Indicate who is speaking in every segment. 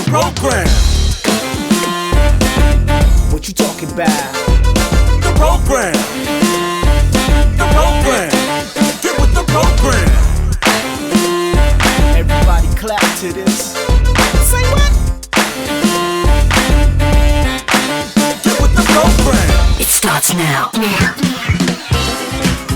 Speaker 1: program.
Speaker 2: What you talking about?
Speaker 1: The program. The program. Get with the program.
Speaker 2: Everybody clap to this. Say what?
Speaker 1: Get with the program.
Speaker 3: It starts now.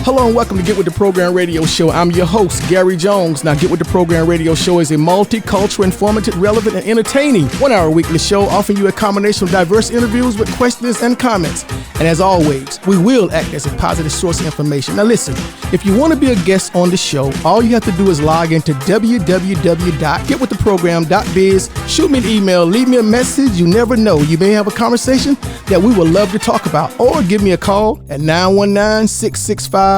Speaker 4: Hello and welcome to Get With The Program Radio Show. I'm your host, Gary Jones. Now, Get With The Program Radio Show is a multicultural, informative, relevant, and entertaining one-hour weekly show offering you a combination of diverse interviews with questions and comments. And as always, we will act as a positive source of information. Now listen, if you want to be a guest on the show, all you have to do is log into www.getwiththeprogram.biz, shoot me an email, leave me a message. You never know. You may have a conversation that we would love to talk about, or give me a call at 919-665-1118.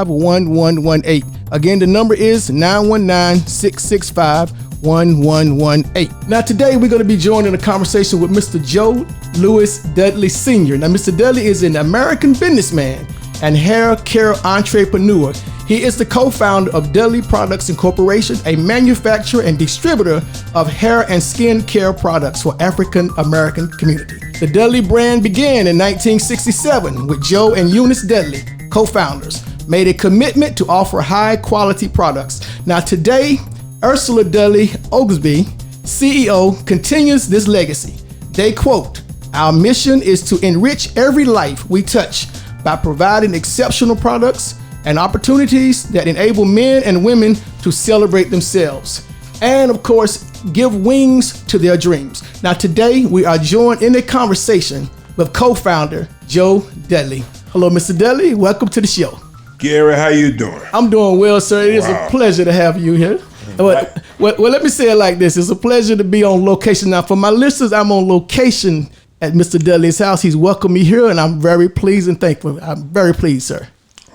Speaker 4: Again, the number is 919-665-1118. Now, today we're going to be joined in a conversation with Mr. Joe Louis Dudley Sr. Now, Mr. Dudley is an American businessman and hair care entrepreneur. He is the co-founder of Dudley Products Incorporation, a manufacturer and distributor of hair and skin care products for African American community. The Dudley brand began in 1967 with Joe and Eunice Dudley, co-founders, made a commitment to offer high quality products. Now today, Ursula Dudley Oglesby, CEO, continues this legacy. They quote, "Our mission is to enrich every life we touch by providing exceptional products and opportunities that enable men and women to celebrate themselves and, of course, give wings to their dreams." Now today, we are joined in a conversation with co-founder Joe Dudley. Hello, Mr. Dudley. Welcome to the show.
Speaker 5: Gary, how you doing?
Speaker 4: I'm doing well, sir. It is a pleasure to have you here. Well, let me say it like this. It's a pleasure to be on location. Now, for my listeners, I'm on location at Mr. Dudley's house. He's welcomed me here, and I'm very pleased and thankful. I'm very pleased, sir.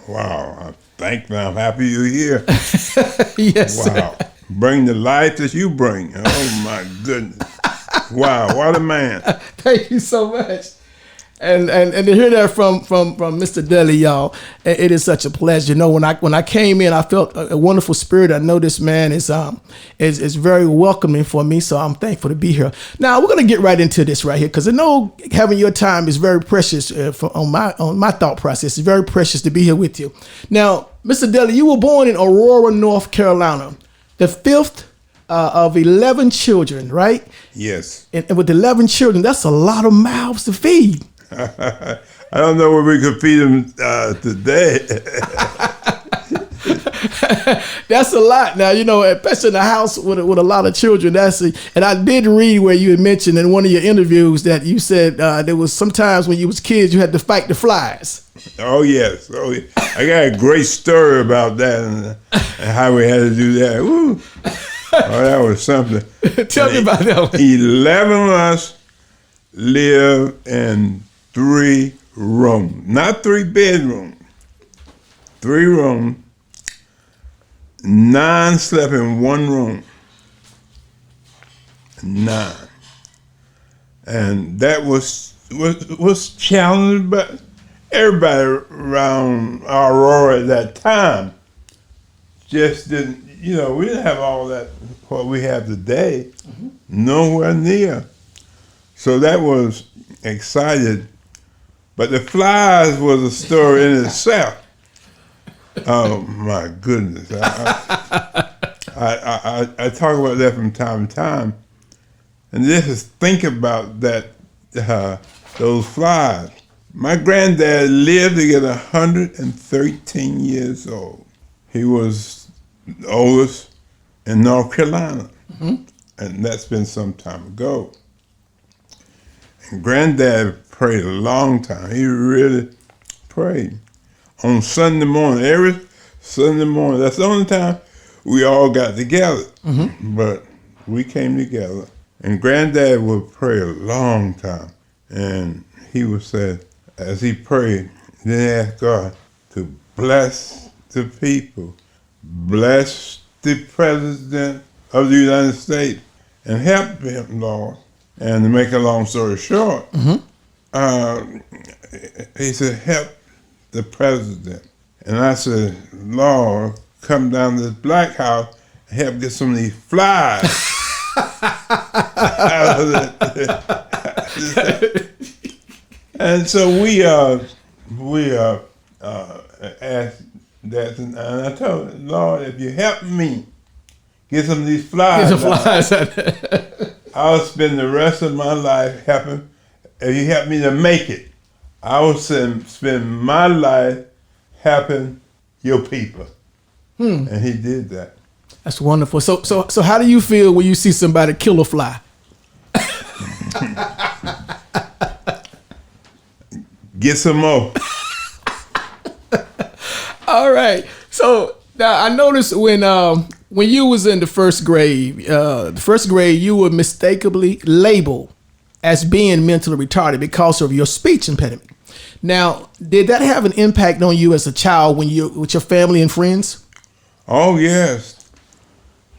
Speaker 5: Wow. I'm happy you're here.
Speaker 4: Yes,
Speaker 5: wow.
Speaker 4: sir.
Speaker 5: Bring the life that you bring. Oh, my goodness. Wow, what a man.
Speaker 4: Thank you so much. And to hear that from Mr. Dudley, y'all, it is such a pleasure. You know, when I came in, I felt a wonderful spirit. I know this man is very welcoming for me, so I'm thankful to be here. Now we're gonna get right into this right here, because I know having your time is very precious on my thought process. It's very precious to be here with you. Now, Mr. Dudley, you were born in Aurora, North Carolina, the fifth of 11 children, right?
Speaker 5: Yes.
Speaker 4: And with 11 children, that's a lot of mouths to feed.
Speaker 5: I don't know where we could feed them today.
Speaker 4: That's a lot. Now, you know, especially in a house with a lot of children. And I did read where you had mentioned in one of your interviews that you said there was sometimes when you was kids you had to fight the flies.
Speaker 5: Oh yes. Oh, yeah. I got a great story about that and how we had to do that. Woo. Oh, that was something.
Speaker 4: Tell me about that one.
Speaker 5: 11 of us live in 3 rooms, not 3 bedrooms, 3 rooms. 9 slept in 1 room. 9, and that was challenging, but everybody around Aurora at that time just didn't. You know, we didn't have all that what we have today. Mm-hmm. Nowhere near. So that was excited, but the flies was a story in itself. Oh my goodness! I talk about that from time to time, and just think about that. Those flies. My granddad lived to get 113 years old. He was the oldest in North Carolina, mm-hmm. and that's been some time ago. And Granddad prayed a long time. He really prayed. On Sunday morning, every Sunday morning, that's the only time we all got together. Mm-hmm. But we came together, and Granddad would pray a long time. And he would say, as he prayed, then ask God to bless the people, bless the President of the United States, and help him, Lord. And to make a long story short, mm-hmm. He said, help the president. And I said, Lord, come down to this black house and help get some of these flies. And so we asked that, and I told him, Lord, if you help me get some of these flies, I'll spend the rest of my life helping. If you help me to make it, I will spend my life helping your people. And he did that.
Speaker 4: That's wonderful. So how do you feel when you see somebody kill a fly?
Speaker 5: Get some more.
Speaker 4: All right. So now I noticed when you was in the first grade, you were mistakenly labeled as being mentally retarded because of your speech impediment. Now, did that have an impact on you as a child when you with your family and friends?
Speaker 5: Oh yes,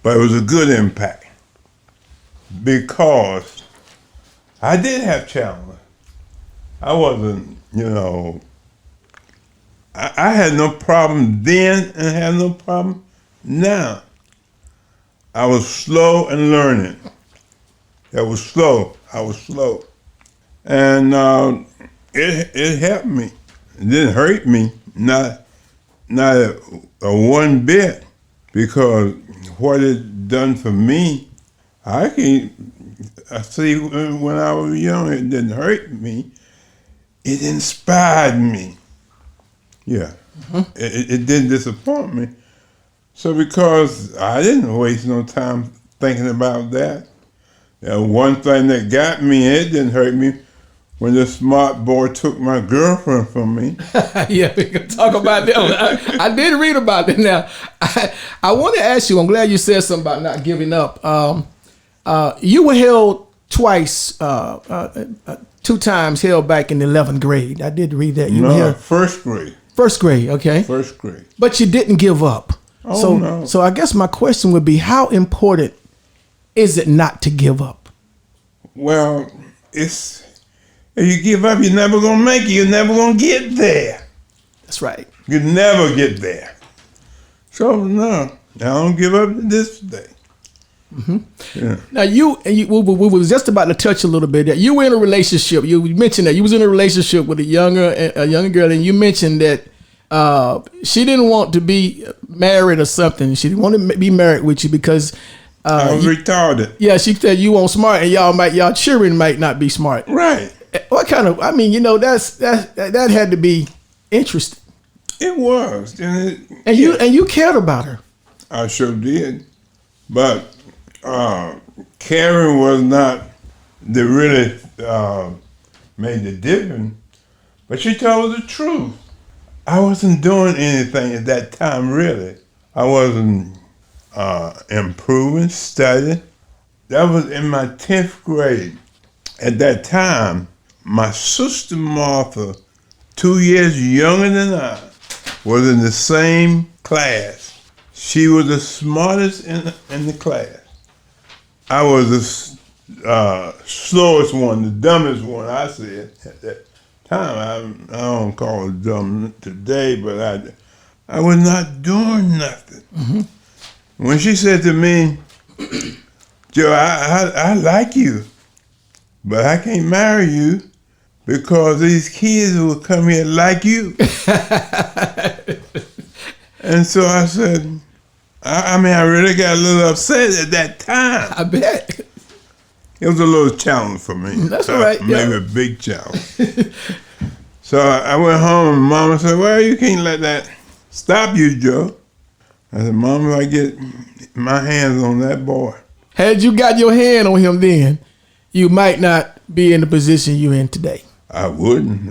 Speaker 5: but it was a good impact because I did have challenges. I wasn't, I had no problem then and have no problem now. I was slow in learning. I was slow. And it helped me. It didn't hurt me, not a one bit, because what it done for me, I see when I was young, it didn't hurt me. It inspired me. Yeah, it didn't disappoint me. So because I didn't waste no time thinking about that. One thing that got me, it didn't hurt me, when the smart boy took my girlfriend from me.
Speaker 4: Yeah, we can talk about that. I did read about that. Now, I want to ask you, I'm glad you said something about not giving up. You were held twice, 2 times held back in the 11th grade. I did read that. You were held
Speaker 5: first grade.
Speaker 4: First grade, okay.
Speaker 5: First grade.
Speaker 4: But you didn't give up.
Speaker 5: Oh, no.
Speaker 4: So I guess my question would be, how important is it not to give up?
Speaker 5: Well, if you give up, you're never gonna make it. You're never gonna get there.
Speaker 4: That's right.
Speaker 5: You never get there. So no, I don't give up to this day. Yeah.
Speaker 4: Now we was just about to touch a little bit that you were in a relationship. You mentioned that you was in a relationship with a younger girl, and you mentioned that she didn't want to be married or something. She didn't want to be married with you because
Speaker 5: I was retarded.
Speaker 4: Yeah, she said you weren't smart, and y'all children might not be smart.
Speaker 5: Right.
Speaker 4: What kind of? I mean, that had to be interesting.
Speaker 5: It was, and
Speaker 4: you cared about her.
Speaker 5: I sure did, but caring was not the really made the difference. But she told the truth. I wasn't doing anything at that time, really. I wasn't improving, studying. That was in my 10th grade. At that time, my sister Martha, 2 years younger than I, was in the same class. She was the smartest in the class. I was the slowest one, the dumbest one, I said at that time. I don't call it dumb today, but I was not doing nothing. Mm-hmm. When she said to me, Joe, I like you, but I can't marry you because these kids will come here like you. And so I said, I really got a little upset at that time.
Speaker 4: I bet.
Speaker 5: It was a little challenge for me.
Speaker 4: That's all right.
Speaker 5: Maybe a big challenge. So I went home and Mama said, well, you can't let that stop you, Joe. I said, Mama, if I get my hands on that boy. Had
Speaker 4: you got your hand on him then, you might not be in the position you're in today.
Speaker 5: I wouldn't.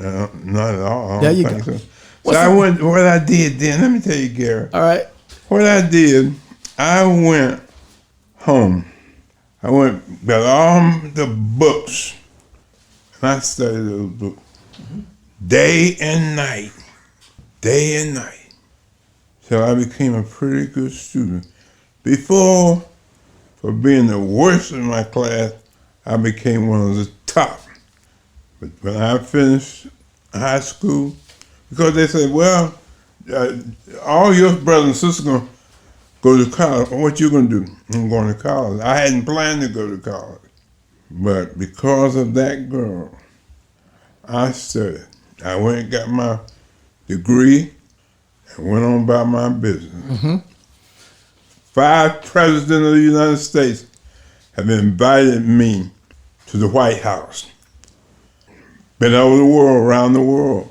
Speaker 5: Not at all.
Speaker 4: There you go.
Speaker 5: So I went, what I did then, let me tell you, Gary.
Speaker 4: All right.
Speaker 5: What I did, I went home. I got all the books, and I studied those books day and night. So I became a pretty good student. Before, for being the worst in my class, I became one of the top. But when I finished high school, because they said, well, all your brothers and sisters are going to go to college. What you going to do? I'm going to college. I hadn't planned to go to college. But because of that girl, I studied. I went and got my degree and went on about my business. 5 presidents of the United States have invited me to the White House. Been over the world, around the world.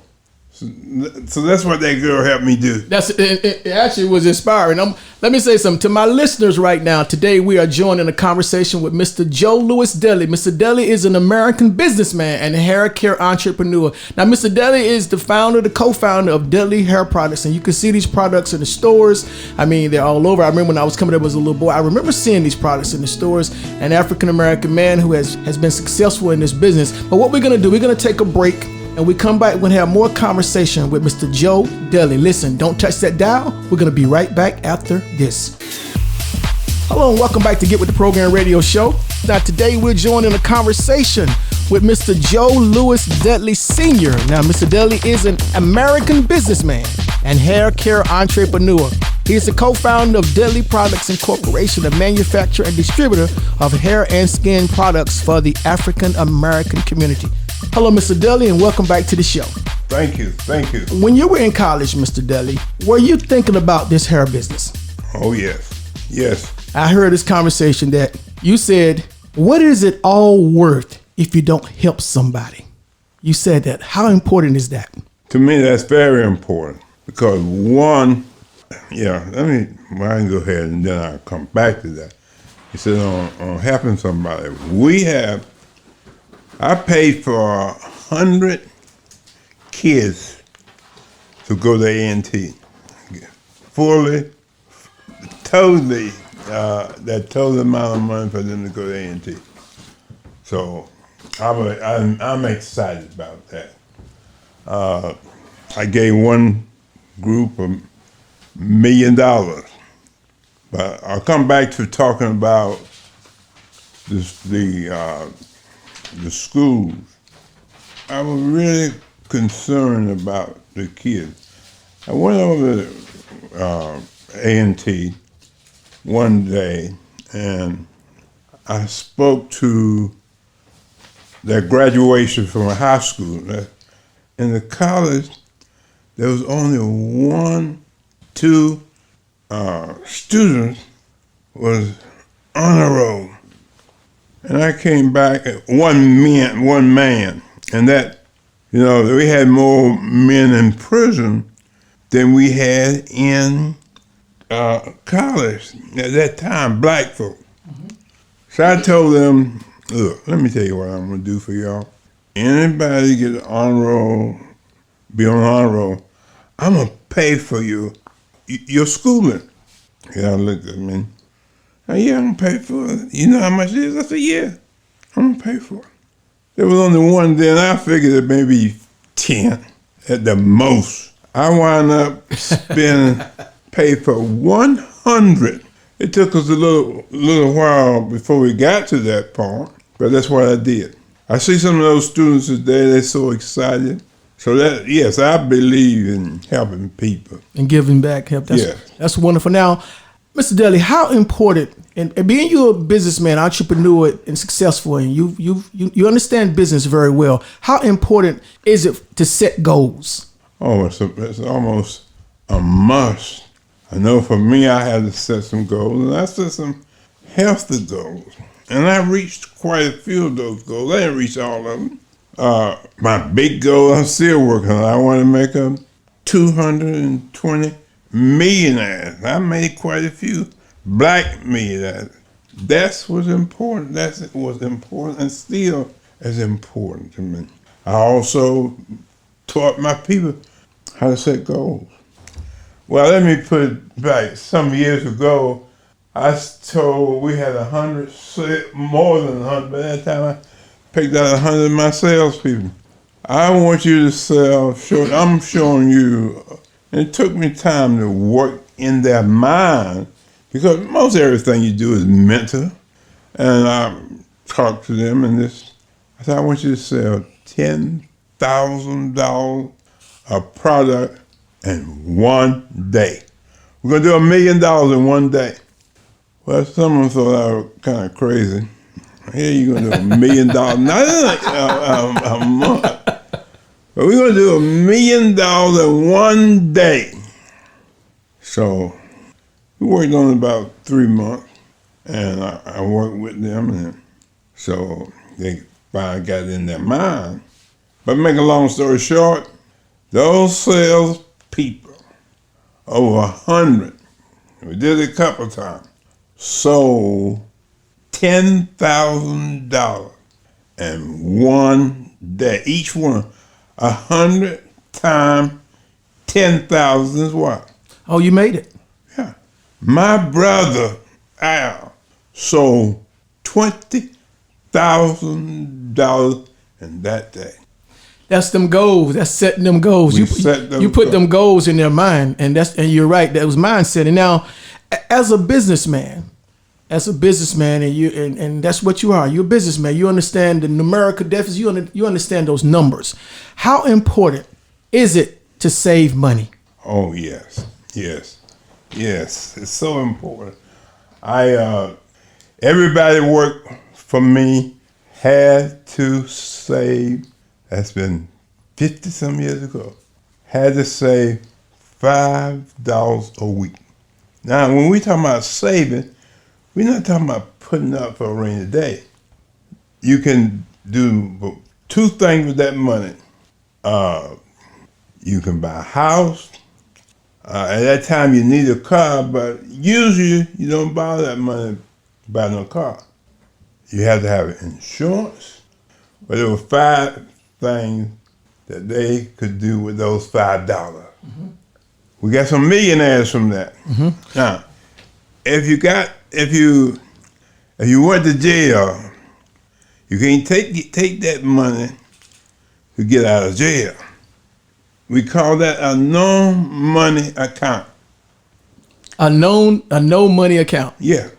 Speaker 5: So that's what that girl helped me do.
Speaker 4: It actually was inspiring. Let me say something to my listeners right now. Today we are joined in a conversation with Mr. Joe Louis Dudley. Mr. Dudley is an American businessman and hair care entrepreneur. Now, Mr. Dudley is the co-founder of Dudley Hair Products, and you can see these products in the stores. I mean, they're all over. I remember when I was coming up as a little boy, I remember seeing these products in the stores. An African American man who has been successful in this business. But what we're gonna do, we're gonna take a break. And we come back, we're gonna have more conversation with Mr. Joe Dudley. Listen, don't touch that dial. We're gonna be right back after this. Hello and welcome back to Get With The Program radio show. Now today we're joined in a conversation with Mr. Joe Louis Dudley Sr. Now Mr. Dudley is an American businessman and hair care entrepreneur. He is the co-founder of Dudley Products Incorporation, a manufacturer and distributor of hair and skin products for the African American community. Hello, Mr. Dudley, and welcome back to the show.
Speaker 5: Thank you.
Speaker 4: When you were in college, Mr. Dudley, were you thinking about this hair business?
Speaker 5: Oh, yes.
Speaker 4: I heard this conversation that you said, what is it all worth if you don't help somebody? You said that. How important is that?
Speaker 5: To me, that's very important because I can go ahead and then I'll come back to that. You said on helping somebody. I paid for 100 kids to go to A&T. Fully, totally, that total amount of money for them to go to A&T. So I'm excited about that. I gave one group $1 million. But I'll come back to talking about the schools. I was really concerned about the kids. I went over to A&T one day and I spoke to their graduation from a high school. In the college, there was only 2 students was honor roll. And I came back at one man, and that, we had more men in prison than we had in college at that time, black folk. So I told them, look, let me tell you what I'm gonna do for y'all. Anybody get an honor roll, be on honor roll, I'm gonna pay for your schooling. Y'all looked at me. Oh, yeah, I'm gonna pay for it. You know how much it is? I said, yeah, I'm gonna pay for it. There was only one then. I figured it maybe 10 at the most. I wound up paid for 100. It took us a little while before we got to that part, but that's what I did. I see some of those students today, they're so excited. So yes, I believe in helping people. And
Speaker 4: giving back, that's wonderful. Now, Mr. Dudley, how important, and being you a businessman, entrepreneur, and successful, and you understand business very well, how important is it to set goals?
Speaker 5: Oh, it's almost a must. I know for me, I had to set some goals, and I set some healthy goals. And I reached quite a few of those goals. I didn't reach all of them. My big goal, I'm still working on. I want to make 220 millionaires. I made quite a few black millionaires. That's what's important. That was important and still is important to me. I also taught my people how to set goals. Well, let me put it back. Some years ago, I told we had 100, more than 100. By that time, I picked out 100 of my salespeople. I want you to I'm showing you. And it took me time to work in their mind because most everything you do is mental. And I talked to them and I said, I want you to sell $10,000 a product in one day. We're gonna do $1 million in one day. Well, some of them thought I was kind of crazy. Here you're going to do $1 million, not a month. But we're going to do $1 million in one day. So we worked on it about 3 months, and I worked with them, and so they finally got it in their mind. But make a long story short, those sales people, over 100, we did it a couple of times, sold $10,000 in one day. Each one, 100 times 10,000 is what?
Speaker 4: Oh, you made it.
Speaker 5: Yeah. My brother, Al, sold $20,000 in that day.
Speaker 4: That's them goals. That's setting them goals. You put them goals in their mind, and you're right. That was mindset. And now, as a businessman, and that's what you are. You're a businessman. You understand the numerical deficits. You understand those numbers. How important is it to save money?
Speaker 5: Oh yes. It's so important. Everybody worked for me had to save. That's been 50 some years ago. Had to save $5 a week. Now, when we talk about saving, we're not talking about putting up for a rainy day. You can do two things with that money. You can buy a house. At that time, you need a car, but usually you don't borrow that money to buy no car. You have to have insurance. But there were 5 things that they could do with those $5. Mm-hmm. We got some millionaires from that. Mm-hmm. Now, if you went to jail, you can't take that money to get out of jail. We call that a no money account.
Speaker 4: A no money account.
Speaker 5: Yeah.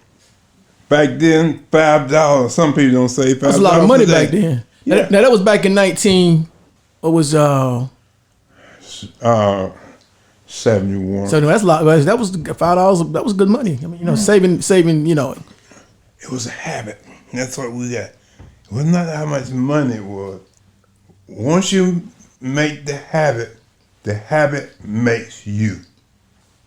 Speaker 5: Back then, $5. Some people don't say $5.
Speaker 4: That's a lot of money back then. Yeah. Now that was back in
Speaker 5: 71.
Speaker 4: So that's a lot. That was $5. That was good money. I mean, saving.
Speaker 5: It was a habit. That's what we got. It was not how much money it was. Once you make the habit makes you.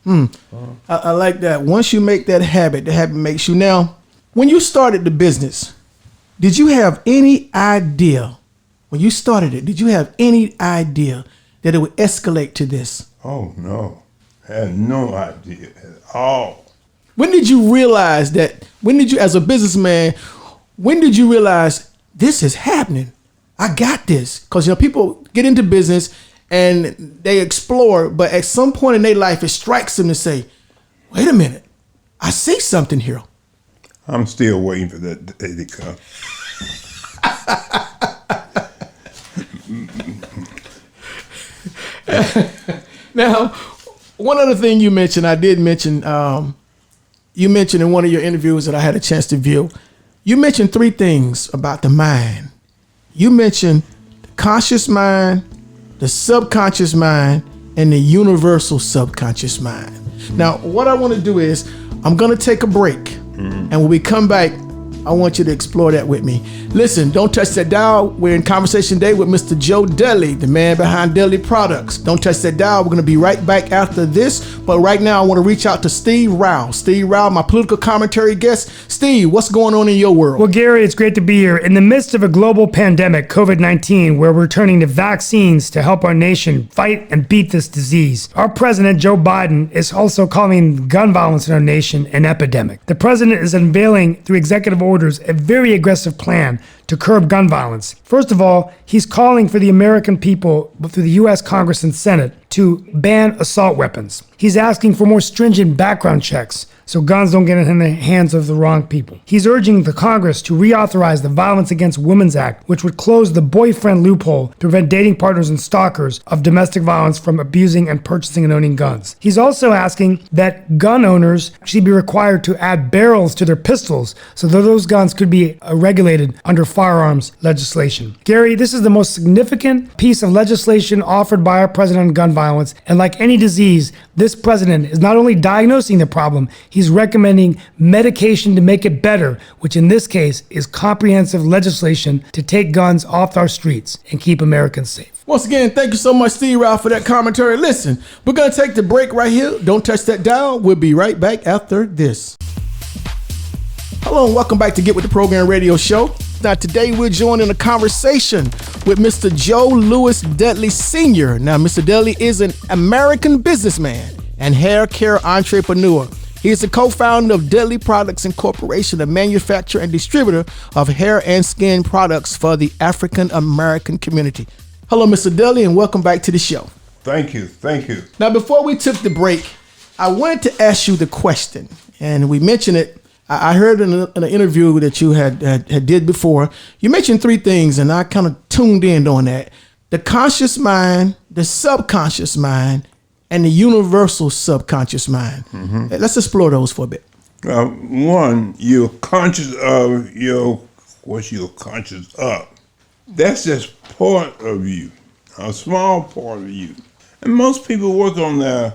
Speaker 4: I like that. Once you make that habit, the habit makes you. Now, when you started the business, did you have any idea, when you started it, did you have any idea that it would escalate to this?
Speaker 5: Oh, no. I had no idea at all.
Speaker 4: When did you realize as a businessman, when did you realize this is happening? I got this. Because, people get into business and they explore, but at some point in their life, it strikes them to say, wait a minute, I see something here.
Speaker 5: I'm still waiting for that day to come.
Speaker 4: Now, one other thing you mentioned, you mentioned in one of your interviews that I had a chance to view, you mentioned 3 things about the mind. You mentioned the conscious mind, the subconscious mind, and the universal subconscious mind. Now, what I want to do is I'm going to take a break. And when we come back, I want you to explore that with me. Listen, don't touch that dial. We're in conversation today with Mr. Joe Dudley, the man behind Dudley Products. Don't touch that dial. We're going to be right back after this. But right now, I want to reach out to Steve Rao. Steve Rao, my political commentary guest. Steve, what's going on in your world?
Speaker 3: Well, Gary, it's great to be here. In the midst of a global pandemic, COVID-19, where we're turning to vaccines to help our nation fight and beat this disease, our president, Joe Biden, is also calling gun violence in our nation an epidemic. The president is unveiling, through executive orders, a very aggressive plan to curb gun violence. First of all, he's calling for the American people, through the U.S. Congress and Senate, to ban assault weapons. He's asking for more stringent background checks so guns don't get in the hands of the wrong people. He's urging the Congress to reauthorize the Violence Against Women's Act, which would close the boyfriend loophole to prevent dating partners and stalkers of domestic violence from abusing and purchasing and owning guns. He's also asking that gun owners should be required to add barrels to their pistols so that those guns could be regulated under firearms legislation. Gary, this is the most significant piece of legislation offered by our president on gun violence violence. And like any disease, this president is not only diagnosing the problem, he's recommending medication to make it better, which in this case is comprehensive legislation to take guns off our streets and keep Americans safe.
Speaker 4: Once again, thank you so much, Steve Ralph, for that commentary. Listen, we're going to take the break right here. Don't touch that dial. We'll be right back after this. Hello and welcome back to Get With The Program radio show. Now today we're joined in a conversation with Mr. Joe Louis Dudley Sr. Now Mr. Dudley is an American businessman and hair care entrepreneur. He is the co-founder of Dudley Products Incorporation, a manufacturer and distributor of hair and skin products for the African American community. Hello, Mr. Dudley, and welcome back to the show.
Speaker 5: Thank you. Thank you.
Speaker 4: Now, before we took the break, I wanted to ask you the question, and we mentioned it. I heard in an interview that you had did before. You mentioned three things, and I kind of tuned in on that: the conscious mind, the subconscious mind, and the universal subconscious mind. Let's explore those for a bit.
Speaker 5: One, you're conscious of what you're conscious of. That's just part of you, a small part of you. And most people work on their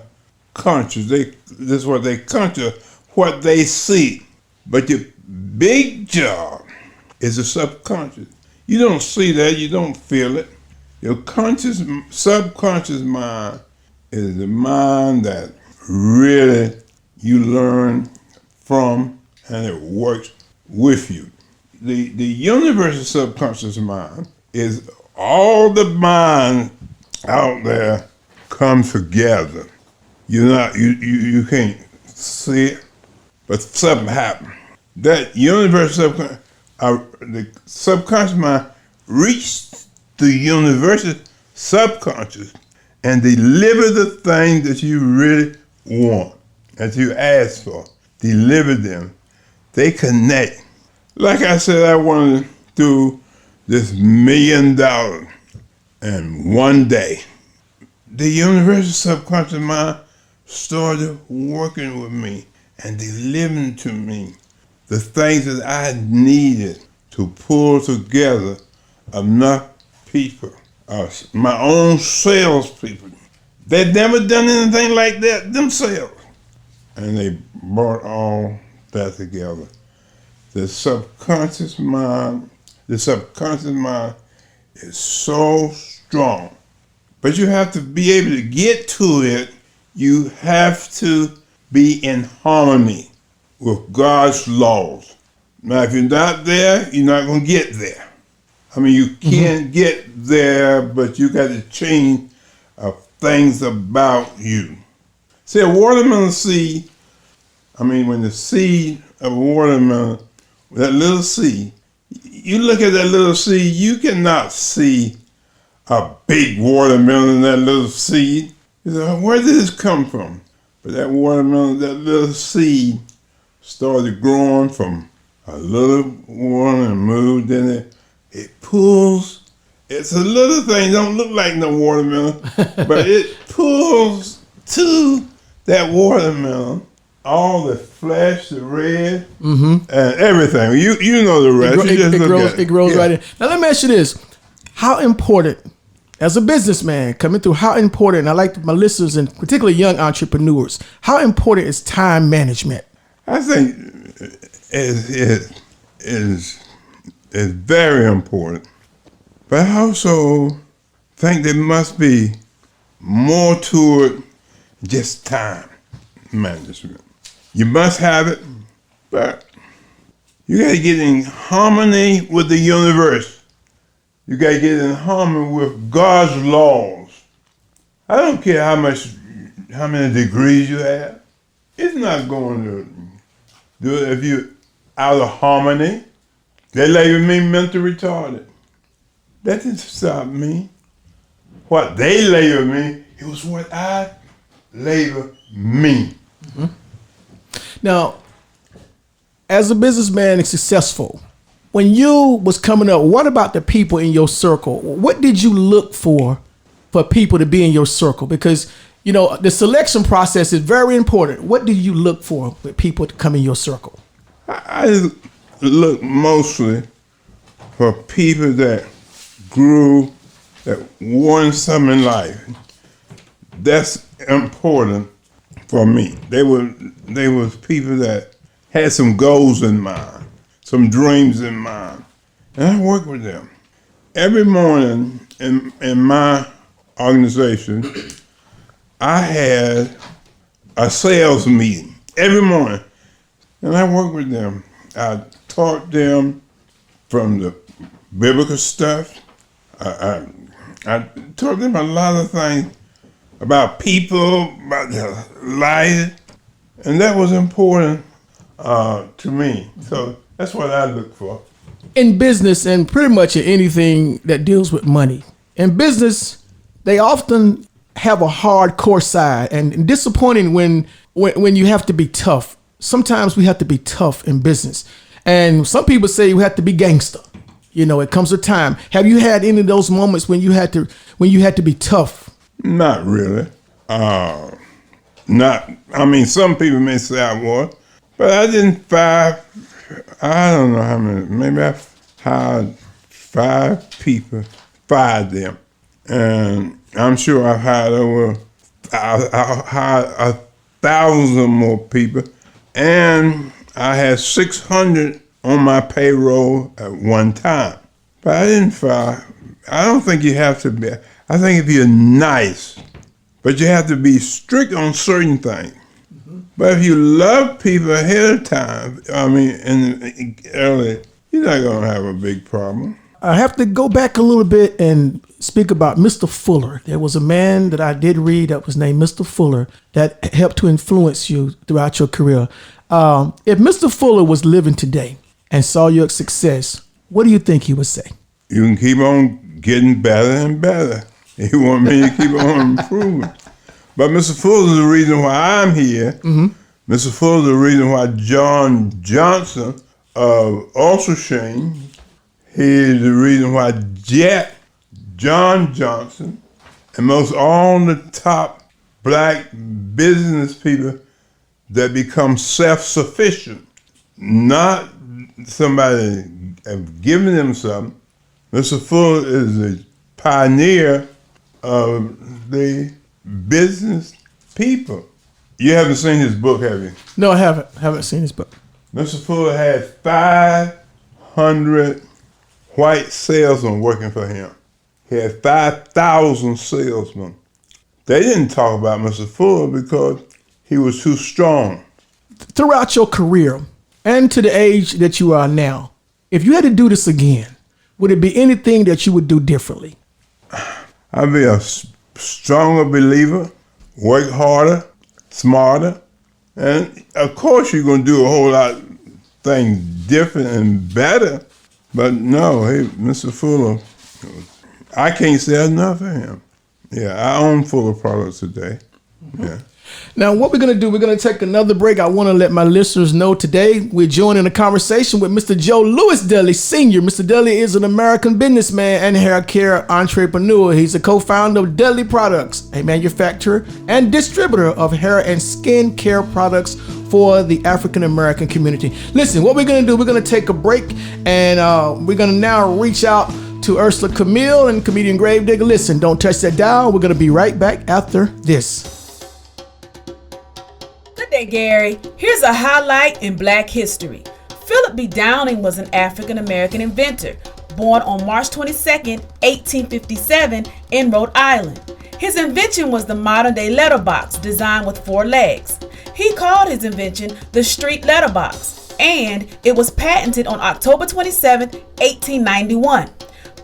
Speaker 5: conscious. This is what they conscious, what they see. But your big job is the subconscious. You don't see that, you don't feel it. Your subconscious mind is the mind that really you learn from and it works with you. The universal subconscious mind is all the mind out there comes together. You can't see it, but something happened. That universal the subconscious mind reached the universal subconscious and deliver the thing that you really want, that you ask for. Deliver them. They connect. Like I said, I wanted to do this $1 million in one day. The universal subconscious mind started working with me and delivering to me the things that I needed to pull together enough people, my own salespeople. They'd never done anything like that themselves. And they brought all that together. The subconscious mind is so strong. But you have to be able to get to it. You have to be in harmony with God's laws. Now, if you're not there, you're not going to get there. I mean, you can get there, but you got to change things about you. See, a watermelon seed, when the seed of a watermelon, that little seed, you look at that little seed, you cannot see a big watermelon in that little seed. You say, where did this come from? But that watermelon, that little seed started growing from a little one and moved in it pulls. It's a little thing, don't look like no watermelon, but it pulls to that watermelon all the flesh, the red, and everything. You know the rest.
Speaker 4: It grows right in. Now let me ask you this: how important, as a businessman coming through, how important? I like my listeners and particularly young entrepreneurs. How important is time management?
Speaker 5: I think it is very important, but I also think there must be more to it than just time management. You must have it, but you got to get in harmony with the universe. You got to get in harmony with God's laws. I don't care how many degrees you have. It's not going to do it if you're out of harmony. They label me mentally retarded. That didn't stop me. What they labeled me, it was what I labeled me.
Speaker 4: Now, as a businessman and successful, when you was coming up, what about the people in your circle? What did you look for people to be in your circle? Because, the selection process is very important. What do you look for with people to come in your circle?
Speaker 5: I look mostly for people that grew, that won something in life. That's important for me. They was people that had some goals in mind, some dreams in mind, and I worked with them. Every morning in my organization, I had a sales meeting every morning, and I worked with them. I taught them from the biblical stuff. I taught them a lot of things about people, about their life, and that was important to me. So that's what I look for.
Speaker 4: In business and pretty much in anything that deals with money, in business, they often have a hardcore side and disappointing when you have to be tough. Sometimes we have to be tough in business. And some people say you have to be gangster. You know, it comes a time. Have you had any of those moments when you had to be tough?
Speaker 5: Not really. Some people may say I was, but I didn't fire. I don't know how many. Maybe I hired 5 people, fired them, and I'm sure I've hired over. I hired 1,000 more people, and I had 600 on my payroll at one time. But I didn't fire. I don't think you have to be. I think if you're nice, but you have to be strict on certain things. Mm-hmm. But if you love people ahead of time, early, you're not going to have a big problem.
Speaker 4: I have to go back a little bit and speak about Mr. Fuller. There was a man that I did read that was named Mr. Fuller that helped to influence you throughout your career. If Mr. Fuller was living today and saw your success, what do you think he would say?
Speaker 5: You can keep on getting better and better. He want me to keep on improving. But Mr. Fuller is the reason why I'm here. Mm-hmm. Mr. Fuller is the reason why John Johnson of Ulcershane, he is the reason why John Johnson, and most all the top black business people that become self-sufficient, not somebody giving them something. Mr. Fuller is the pioneer of the business people. You haven't seen his book, have you?
Speaker 4: No, I haven't. Haven't seen his book.
Speaker 5: Mr. Fuller had 500 white salesmen working for him. He had 5,000 salesmen. They didn't talk about Mr. Fuller because he was too strong.
Speaker 4: Throughout your career and to the age that you are now, if you had to do this again, would it be anything that you would do differently?
Speaker 5: I'd be a stronger believer, work harder, smarter, and of course you're going to do a whole lot of things different and better, but no, Mr. Fuller, I can't say enough of him. Yeah, I own Fuller products today. Mm-hmm. Yeah.
Speaker 4: Now, what we're going to do, we're going to take another break. I want to let my listeners know today we're joining a conversation with Mr. Joe Louis Dudley Sr. Mr. Dudley is an American businessman and hair care entrepreneur. He's a co-founder of Dudley Products, a manufacturer and distributor of hair and skin care products for the African American community. Listen, what we're going to do, we're going to take a break, and we're going to now reach out to Ursula Camille and comedian Gravedigger. Listen, don't touch that dial. We're going to be right back after this.
Speaker 6: Good day, Gary. Here's a highlight in Black history. Philip B. Downing was an African-American inventor, born on March 22, 1857 in Rhode Island. His invention was the modern-day letterbox designed with 4 legs. He called his invention the street letterbox, and it was patented on October 27, 1891.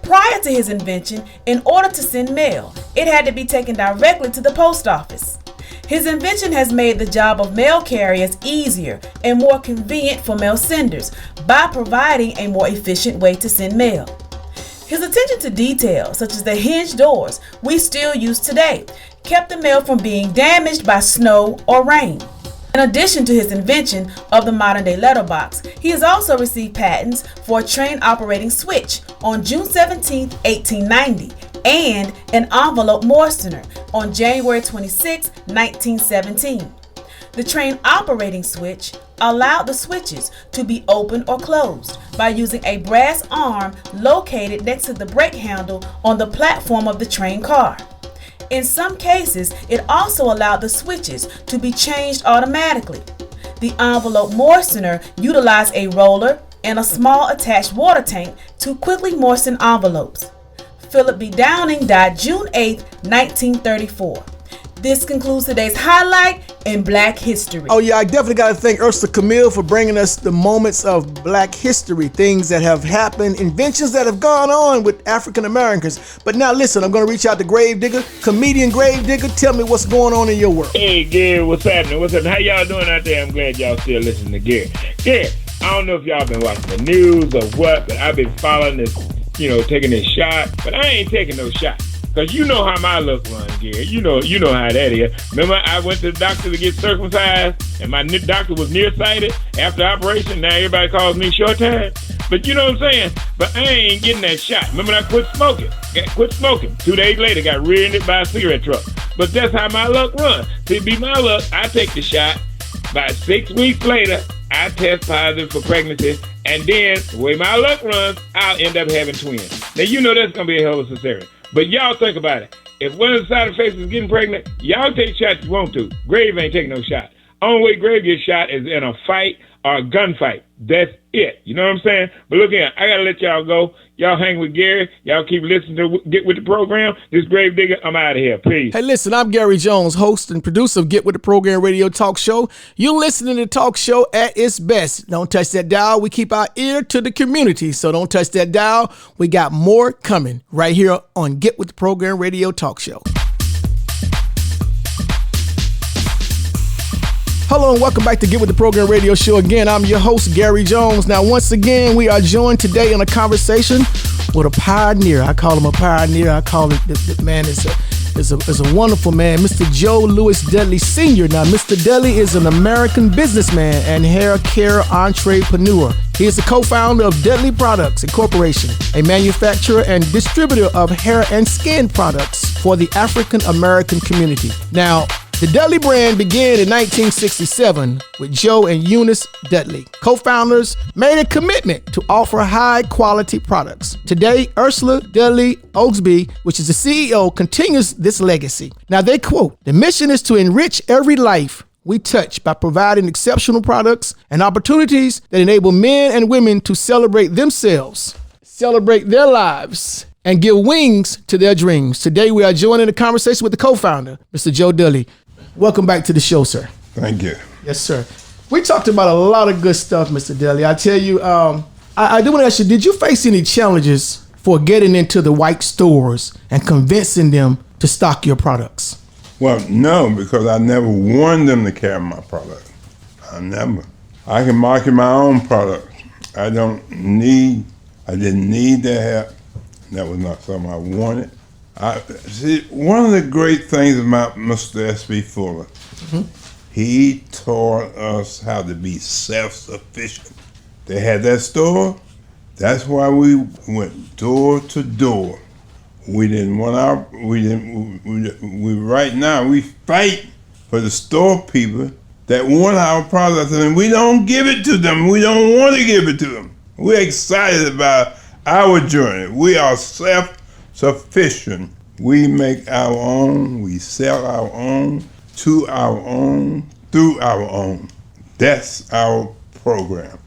Speaker 6: Prior to his invention, in order to send mail, it had to be taken directly to the post office. His invention has made the job of mail carriers easier and more convenient for mail senders by providing a more efficient way to send mail. His attention to detail, such as the hinged doors we still use today, kept the mail from being damaged by snow or rain. In addition to his invention of the modern-day letterbox, he has also received patents for a train operating switch on June 17, 1890, and an envelope moistener on January 26, 1917. The train operating switch allowed the switches to be opened or closed by using a brass arm located next to the brake handle on the platform of the train car. In some cases, it also allowed the switches to be changed automatically. The envelope moistener utilized a roller and a small attached water tank to quickly moisten envelopes. Philip B. Downing died June 8, 1934. This concludes today's highlight in Black history.
Speaker 4: Oh yeah, I definitely got to thank Ursula Camille for bringing us the moments of Black history, things that have happened, inventions that have gone on with African Americans. But now listen, I'm going to reach out to Gravedigger, comedian Gravedigger. Tell me what's going on in your world.
Speaker 7: Hey, Gary, what's happening? What's up? How y'all doing out there? I'm glad y'all still listening to Gary. Gary, I don't know if y'all been watching the news or what, but I've been following this, taking this shot. But I ain't taking no shot. Because you know how my look runs, Gary. You know how that is. Remember, I went to the doctor to get circumcised, and my doctor was nearsighted after operation. Now everybody calls me short-time. But you know what I'm saying? But I ain't getting that shot. Remember, I quit smoking. 2 days later, got rear-ended by a cigarette truck. But that's how my luck runs. To be my luck, I take the shot. By 6 weeks later, I test positive for pregnancy. And then, the way my luck runs, I'll end up having twins. Now, you know that's going to be a hell of a cesarean. But y'all think about it. If one of the side effects is getting pregnant, y'all take shots if you want to. Grave ain't taking no shot. Only way Grave gets shot is in a fight or a gunfight. That's it. You know what I'm saying? But look here, I got to let y'all go. Y'all hang with Gary. Y'all keep listening to Get With The Program. This Gravedigger, I'm out of here. Peace.
Speaker 4: Hey, listen, I'm Gary Jones, host and producer of Get With The Program radio talk show. You're listening to the talk show at its best. Don't touch that dial. We keep our ear to the community, so don't touch that dial. We got more coming right here on Get With The Program radio talk show. Hello and welcome back to Get With The Program radio show. Again, I'm your host, Gary Jones. Now, once again, we are joined today in a conversation with a pioneer. I call him a pioneer. I call it, the man is a wonderful man, Mr. Joe Louis Dudley Sr. Now, Mr. Dudley is an American businessman and hair care entrepreneur. He is the co-founder of Dudley Products Incorporation, a manufacturer and distributor of hair and skin products for the African American community. Now, the Dudley brand began in 1967 with Joe and Eunice Dudley. Co-founders made a commitment to offer high-quality products. Today, Ursula Dudley Oglesby, which is the CEO, continues this legacy. Now, they quote, "The mission is to enrich every life we touch by providing exceptional products and opportunities that enable men and women to celebrate themselves, celebrate their lives, and give wings to their dreams." Today, we are joining the conversation with the co-founder, Mr. Joe Dudley. Welcome back to the show, sir.
Speaker 5: Thank you.
Speaker 4: Yes, sir. We talked about a lot of good stuff, Mr. Dudley. I tell you, I do want to ask you, did you face any challenges for getting into the white stores and convincing them to stock your products?
Speaker 5: Well, no, because I never wanted them to carry my product. I never. I can market my own product. I didn't need their help. That was not something I wanted. See, one of the great things about Mr. S.B. Fuller, he taught us how to be self-sufficient. They had that store. That's why we went door to door. We didn't want right now we fight for the store people that want our products, and we don't give it to them. We don't want to give it to them. We're excited about our journey. We are self-sufficient. We make our own, we sell our own, to our own, through our own. That's our program.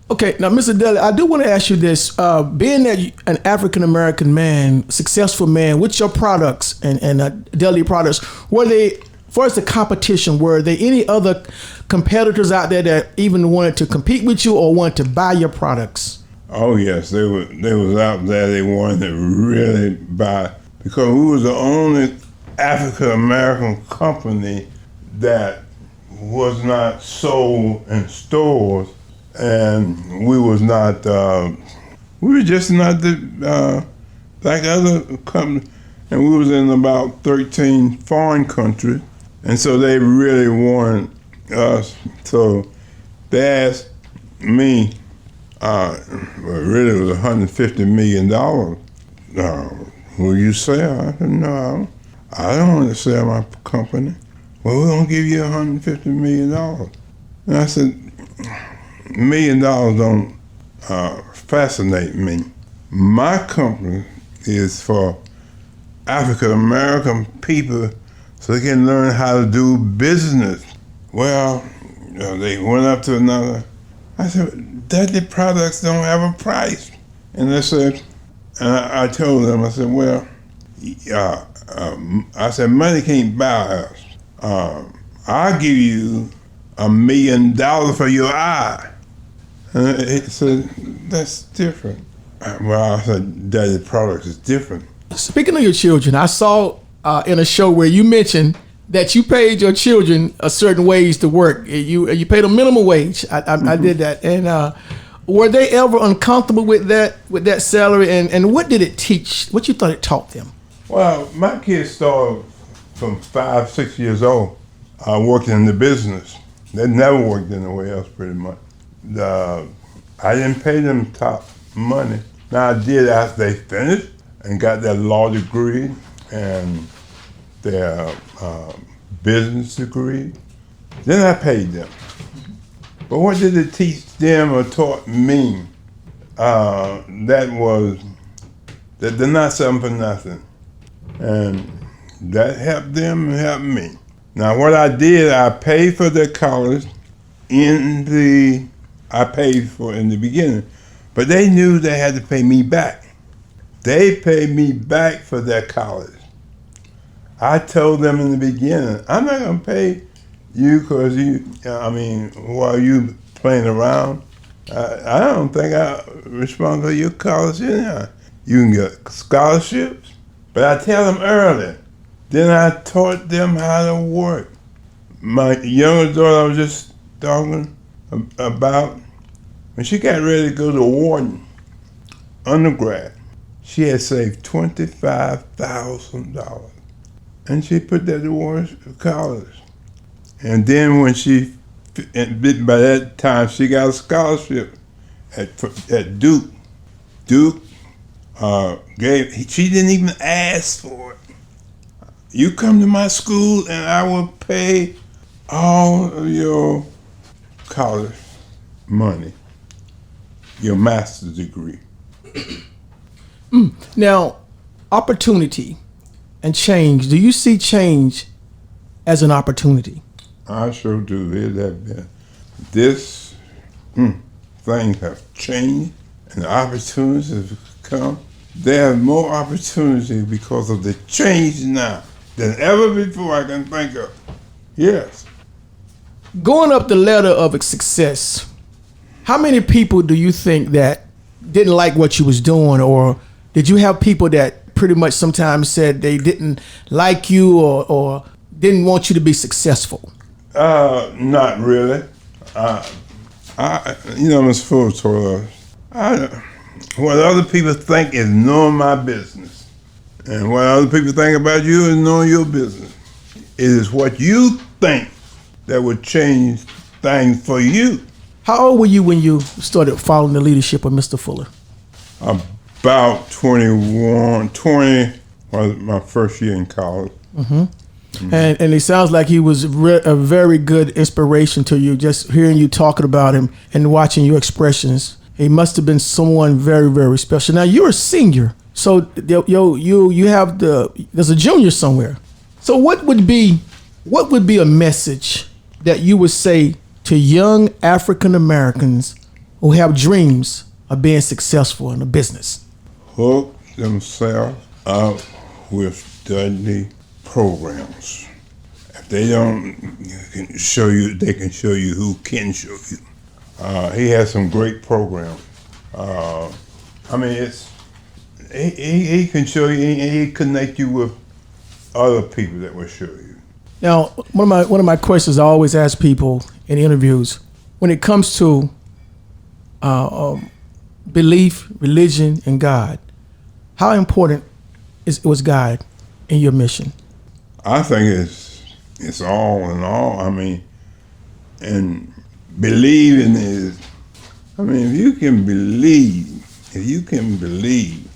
Speaker 4: Okay, now, Mr. Dudley, I do want to ask you this. Being that an African-American man, successful man, with your products and Dudley products, were they, as far as the competition, were there any other competitors out there that even wanted to compete with you or wanted to buy your products?
Speaker 5: Oh yes, they was out there. They wanted to really buy, because we was the only African American company that was not sold in stores, and we was not. We were just not like other companies, and we was in about 13 foreign countries, and so they really wanted us. So they asked me. Well, really, it was $150 million. Will you sell? I said, no, I don't want to sell my company. Well, we're going to give you $150 million. And I said, $1 million don't fascinate me. My company is for African American people so they can learn how to do business. Well, they went up to another. I said, Dudley products don't have a price. And they said, and I told them, I said, well, I said, money can't buy us. I'll give you $1 million for your eye. And he said, that's different. Well, I said, Dudley products is different.
Speaker 4: Speaking of your children, I saw in a show where you mentioned that you paid your children a certain wage to work. You paid a minimum wage. I did that. And were they ever uncomfortable with that salary? And what did it teach? What you thought it taught them?
Speaker 5: Well, my kids started from 5, 6 years old working in the business. They never worked anywhere else pretty much. I didn't pay them top money. Now I did after they finished and got their law degree and their business degree. Then I paid them. But what did it teach them or taught me? That was that they're not something for nothing. And that helped them and helped me. Now what I did, I paid for their college in the beginning, but they knew they had to pay me back. They paid me back for their college. I told them in the beginning, I'm not gonna pay you because while you playing around, I don't think I respond for your college anyhow. You can get scholarships, but I tell them early. Then I taught them how to work. My younger daughter I was just talking about, when she got ready to go to Wharton, undergrad, she had saved $25,000. And she put that towards college. And then when by that time, she got a scholarship at Duke. Duke she didn't even ask for it. You come to my school and I will pay all of your college money, your master's degree.
Speaker 4: Now, opportunity and change. Do you see change as an opportunity?
Speaker 5: I sure do. It have been. This things have changed and the opportunities have come. There are more opportunity because of the change now than ever before I can think of. Yes.
Speaker 4: Going up the ladder of success, how many people do you think that didn't like what you was doing, or did you have people that pretty much sometimes said they didn't like you or didn't want you to be successful?
Speaker 5: Not really. Ms. Fuller told us, what other people think is knowing my business. And what other people think about you is knowing your business. It is what you think that would change things for you.
Speaker 4: How old were you when you started following the leadership of Mr. Fuller?
Speaker 5: About 20 was my first year in college.
Speaker 4: Mm-hmm. And it sounds like he was a very good inspiration to you, just hearing you talking about him and watching your expressions. He must have been someone very, very special. Now, you're a senior, so you have there's a junior somewhere. So what would be a message that you would say to young African Americans who have dreams of being successful in a business?
Speaker 5: Hook themselves up with Dudley programs. If they don't show you, they can show you who can show you. He has some great programs. He can show you, and he connect you with other people that will show you.
Speaker 4: Now, one of my questions I always ask people in interviews, when it comes to belief, religion, and God, how important was God in your mission?
Speaker 5: I think it's all in all. And believing is, if you can believe,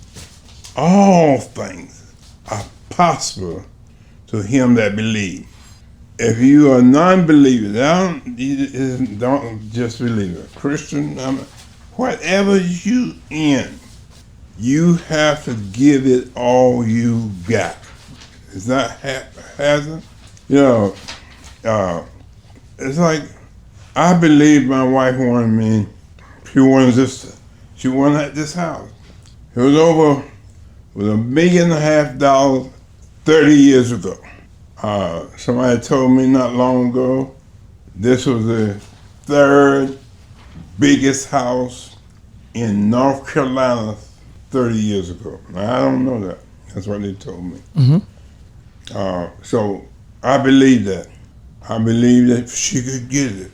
Speaker 5: all things are possible to him that believes. If you are non-believer, don't just believe it. Christian, whatever you in, you have to give it all you got. It's not haphazard. You know, it's like, I believe my wife wanted me, she wanted this house. It was over with $1.5 million 30 years ago. Somebody told me not long ago, this was the third biggest house in North Carolina 30 years ago. Now, I don't know that. That's what they told me. So I believe that. I believe that she could get it.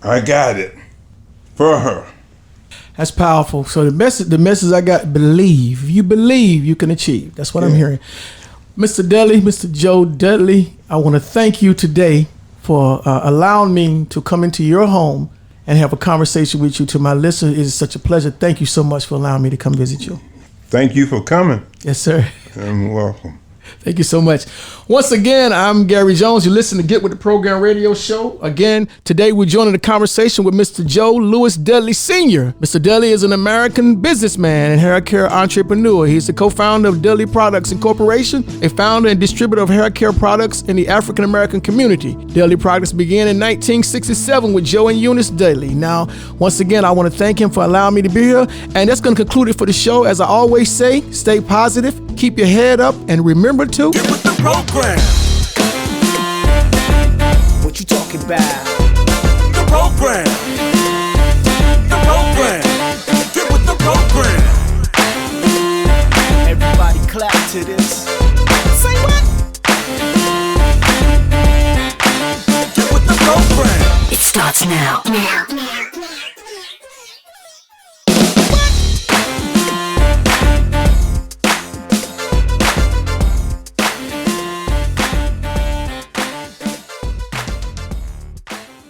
Speaker 5: I got it for her.
Speaker 4: That's powerful. So the message I got, believe. If you believe, you can achieve. That's what I'm hearing. Mr. Dudley, Mr. Joe Dudley, I want to thank you today for allowing me to come into your home and have a conversation with you. To my listeners, it is such a pleasure. Thank you so much for allowing me to come visit you.
Speaker 5: Thank you for coming.
Speaker 4: Yes, sir.
Speaker 5: You're welcome.
Speaker 4: Thank you so much. Once again, I'm Gary Jones. You listen to Get With The Program radio show. Again, today we're joining the conversation with Mr. Joe Louis Dudley Sr. Mr. Dudley is an American businessman and hair care entrepreneur. He's the co-founder of Dudley Products Incorporation, a founder and distributor of hair care products in the African American community. Dudley Products began in 1967 with Joe and Eunice Dudley. Now, once again, I want to thank him for allowing me to be here. And that's going to conclude it for the show. As I always say, stay positive, keep your head up, and remember to
Speaker 1: Get with the program.
Speaker 2: What you talking about?
Speaker 1: The program. The program. Get with the program.
Speaker 2: Everybody clap to this. Say what?
Speaker 1: Get with the program.
Speaker 8: It starts now.